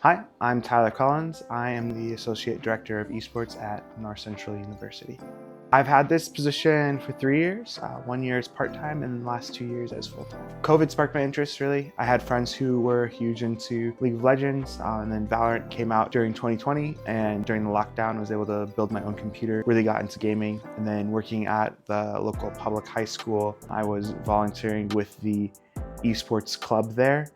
Hi, I'm Tyler Collins. I am the Associate Director of Esports at North Central University. I've had this position for 3 years, 1 year as part-time and the last 2 years as full-time. COVID sparked my interest really. I had friends who were huge into League of Legends and then Valorant came out during 2020, and during the lockdown I was able to build my own computer, really got into gaming, and then working at the local public high school, I was volunteering with the esports club there.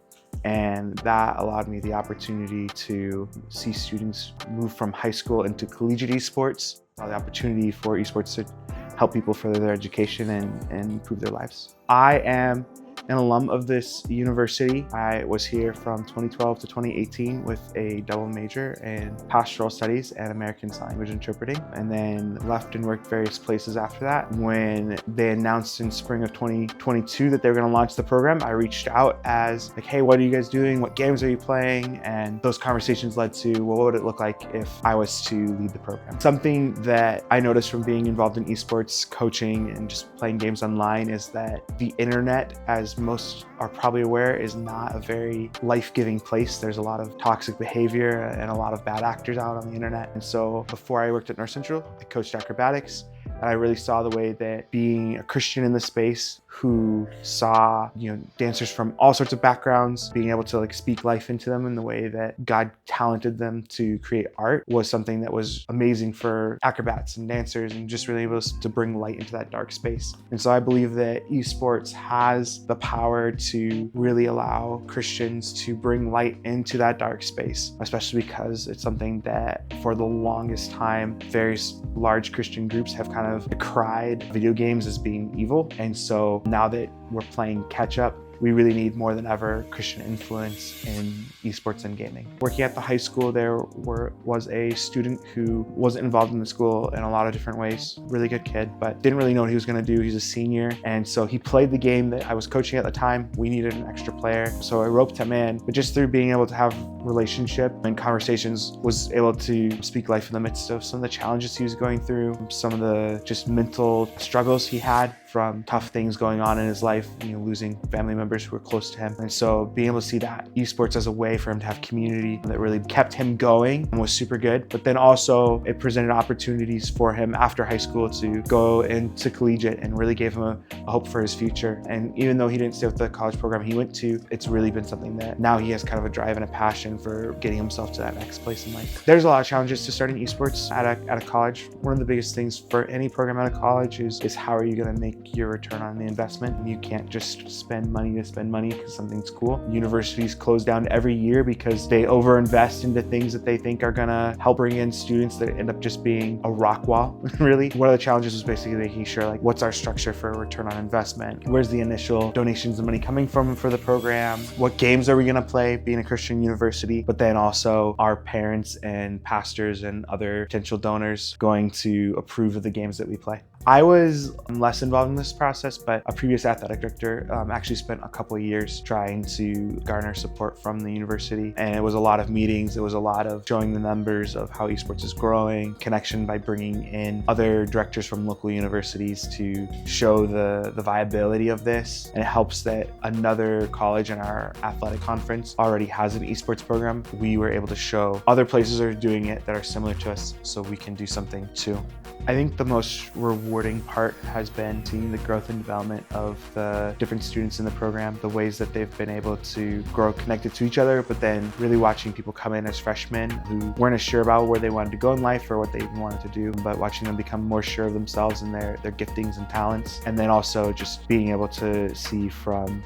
And that allowed me the opportunity to see students move from high school into collegiate esports, the opportunity for esports to help people further their education and improve their lives. I am an alum of this university. I was here from 2012 to 2018 with a double major in pastoral studies and American Sign Language interpreting, and then left and worked various places after that. When they announced in spring of 2022 that they were going to launch the program, I reached out as like, hey, what are you guys doing? What games are you playing? And those conversations led to, well, what would it look like if I was to lead the program? Something that I noticed from being involved in esports coaching and just playing games online is that the internet, as most are probably aware, is not a very life-giving place. There's a lot of toxic behavior and a lot of bad actors out on the internet. And so before I worked at North Central, I coached acrobatics. And I really saw the way that being a Christian in the space who saw, dancers from all sorts of backgrounds, being able to speak life into them in the way that God talented them to create art was something that was amazing for acrobats and dancers, and just really able to bring light into that dark space. And so I believe that esports has the power to really allow Christians to bring light into that dark space, especially because it's something that for the longest time, various large Christian groups have kind of decried video games as being evil. And so now that we're playing catch up, we really need more than ever Christian influence in esports and gaming. Working at the high school, there was a student who wasn't involved in the school in a lot of different ways. Really good kid, but didn't really know what he was going to do. He's a senior, and so he played the game that I was coaching at the time. We needed an extra player, so I roped him in. But just through being able to have relationship and conversations, was able to speak life in the midst of some of the challenges he was going through, some of the just mental struggles he had from tough things going on in his life, losing family members who were close to him. And so being able to see that esports as a way for him to have community that really kept him going was super good. But then also it presented opportunities for him after high school to go into collegiate and really gave him a hope for his future. And even though he didn't stay with the college program he went to, it's really been something that now he has kind of a drive and a passion for getting himself to that next place in life. There's a lot of challenges to starting esports at a college. One of the biggest things for any program at a college is how are you going to make your return on the investment? You can't just spend money to spend money because something's cool. Universities close down every year because they overinvest into things that they think are gonna help bring in students that end up just being a rock wall, really. One of the challenges was basically making sure, what's our structure for a return on investment? Where's the initial donations and money coming from for the program? What games are we gonna play, being a Christian university? But then also, our parents and pastors and other potential donors going to approve of the games that we play? I was less involved in this process, but a previous athletic director actually spent a couple of years trying to garner support from the university. And it was a lot of meetings. It was a lot of showing the numbers of how esports is growing, connection by bringing in other directors from local universities to show the viability of this. And it helps that another college in our athletic conference already has an esports program. We were able to show other places are doing it that are similar to us, so we can do something too. I think the most rewarding part has been seeing the growth and development of the different students in the program, the ways that they've been able to grow connected to each other, but then really watching people come in as freshmen who weren't as sure about where they wanted to go in life or what they even wanted to do, but watching them become more sure of themselves and their giftings and talents. And then also just being able to see from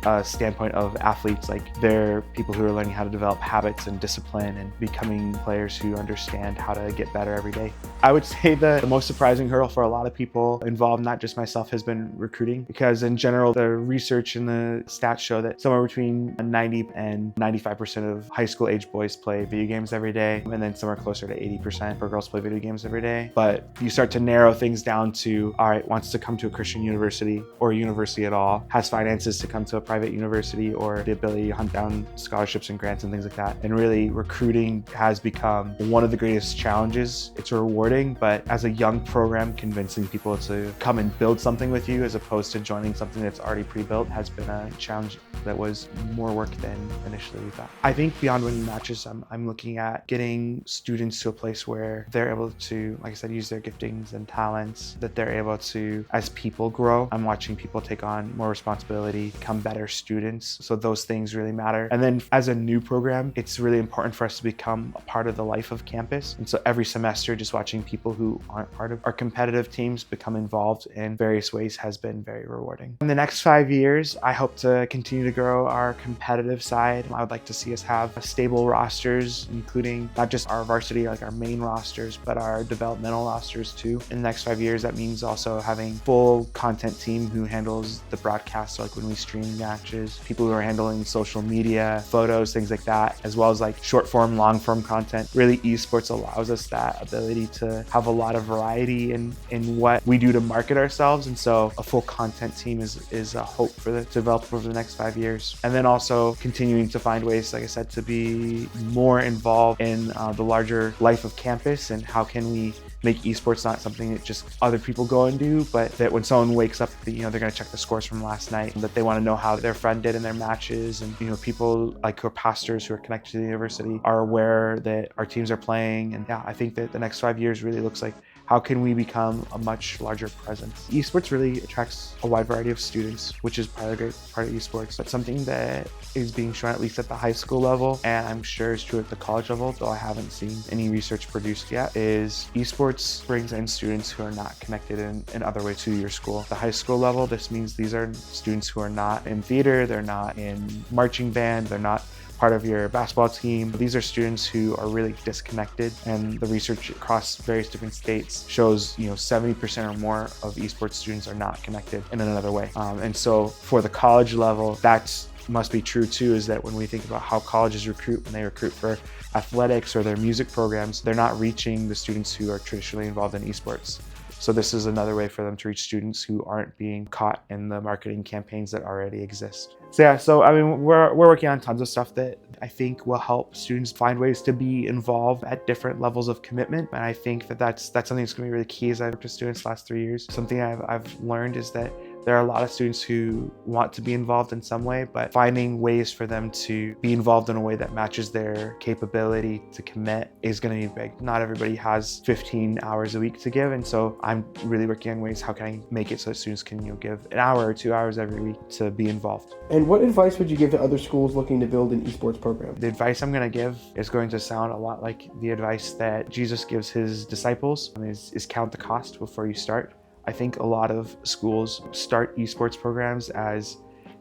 a standpoint of athletes, they're people who are learning how to develop habits and discipline and becoming players who understand how to get better every day. I would say that the most surprising hurdle for a lot of people involved, not just myself, has been recruiting, because in general, the research and the stats show that somewhere between 90 and 95% of high school age boys play video games every day, and then somewhere closer to 80% for girls play video games every day. But you start to narrow things down to, all right, wants to come to a Christian university or a university at all, has finances to come to a private university or the ability to hunt down scholarships and grants and things like that. And really, recruiting has become one of the greatest challenges. It's rewarding, but as a young program, convincing getting people to come and build something with you as opposed to joining something that's already pre-built has been a challenge that was more work than initially we thought. I think beyond winning matches, I'm looking at getting students to a place where they're able to, like I said, use their giftings and talents, that they're able to, as people grow, I'm watching people take on more responsibility, become better students. So those things really matter. And then as a new program, it's really important for us to become a part of the life of campus. And so every semester, just watching people who aren't part of our competitive teams become involved in various ways has been very rewarding. In the next 5 years, I hope to continue to grow our competitive side. I would like to see us have stable rosters, including not just our varsity, like our main rosters, but our developmental rosters too. In the next 5 years, that means also having full content team who handles the broadcast, so like when we stream matches, people who are handling social media, photos, things like that, as well as like short form, long form content. Really, esports allows us that ability to have a lot of variety in what we do to market ourselves. And so a full content team is a hope for the develop over the next 5 years. And then also continuing to find ways, like I said, to be more involved in the larger life of campus, and how can we make esports not something that just other people go and do, but that when someone wakes up, they're going to check the scores from last night, and that they want to know how their friend did in their matches. And people like who are pastors who are connected to the university are aware that our teams are playing. And yeah, I think that the next 5 years really looks like how can we become a much larger presence. Esports really attracts a wide variety of students, which is part of the great part of esports, but something that is being shown at least at the high school level, and I'm sure is true at the college level, though I haven't seen any research produced yet, is esports brings in students who are not connected in other ways to your school. At the high school level, this means these are students who are not in theater, they're not in marching band, they're not part of your basketball team. These are students who are really disconnected, and the research across various different states shows 70% or more of esports students are not connected in another way. And so for the college level, that must be true too, is that when we think about how colleges recruit, when they recruit for athletics or their music programs, they're not reaching the students who are traditionally involved in esports. So this is another way for them to reach students who aren't being caught in the marketing campaigns that already exist. So I mean, we're working on tons of stuff that I think will help students find ways to be involved at different levels of commitment. And I think that's something that's going to be really key as I've worked with students the last 3 years. Something I've learned is that there are a lot of students who want to be involved in some way, but finding ways for them to be involved in a way that matches their capability to commit is going to be big. Not everybody has 15 hours a week to give, and so I'm really working on ways, how can I make it so that students can give an hour or 2 hours every week to be involved. And what advice would you give to other schools looking to build an esports program? The advice I'm going to give is going to sound a lot like the advice that Jesus gives his disciples, is count the cost before you start. I think a lot of schools start esports programs as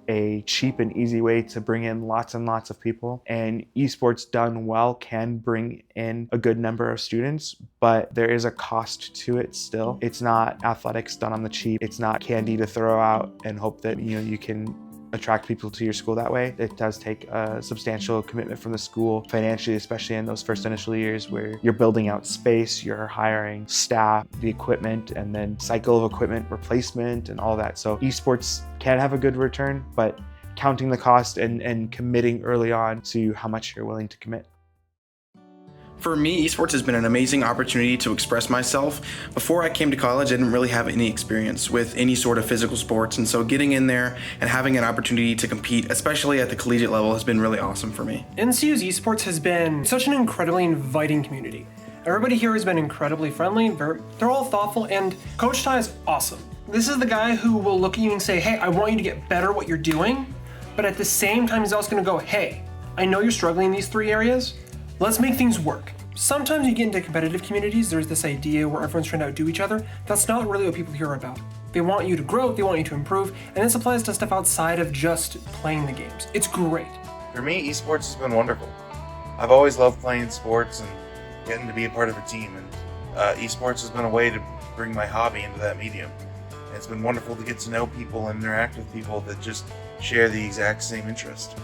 a cheap and easy way to bring in lots and lots of people. And esports done well can bring in a good number of students, but there is a cost to it still. It's not athletics done on the cheap. It's not candy to throw out and hope that you can attract people to your school that way. It does take a substantial commitment from the school financially, especially in those first initial years where you're building out space, you're hiring staff, the equipment, and then cycle of equipment replacement and all that. So esports can have a good return, but counting the cost and committing early on to how much you're willing to commit. For me, esports has been an amazing opportunity to express myself. Before I came to college, I didn't really have any experience with any sort of physical sports, and so getting in there and having an opportunity to compete, especially at the collegiate level, has been really awesome for me. NCU's esports has been such an incredibly inviting community. Everybody here has been incredibly friendly, they're all thoughtful, and Coach Ty is awesome. This is the guy who will look at you and say, hey, I want you to get better at what you're doing, but at the same time, he's also gonna go, hey, I know you're struggling in these 3 areas, let's make things work. Sometimes you get into competitive communities, there's this idea where everyone's trying to outdo each other. That's not really what people here are about. They want you to grow, they want you to improve, and this applies to stuff outside of just playing the games. It's great. For me, esports has been wonderful. I've always loved playing sports and getting to be a part of a team, and esports has been a way to bring my hobby into that medium. And it's been wonderful to get to know people and interact with people that just share the exact same interest.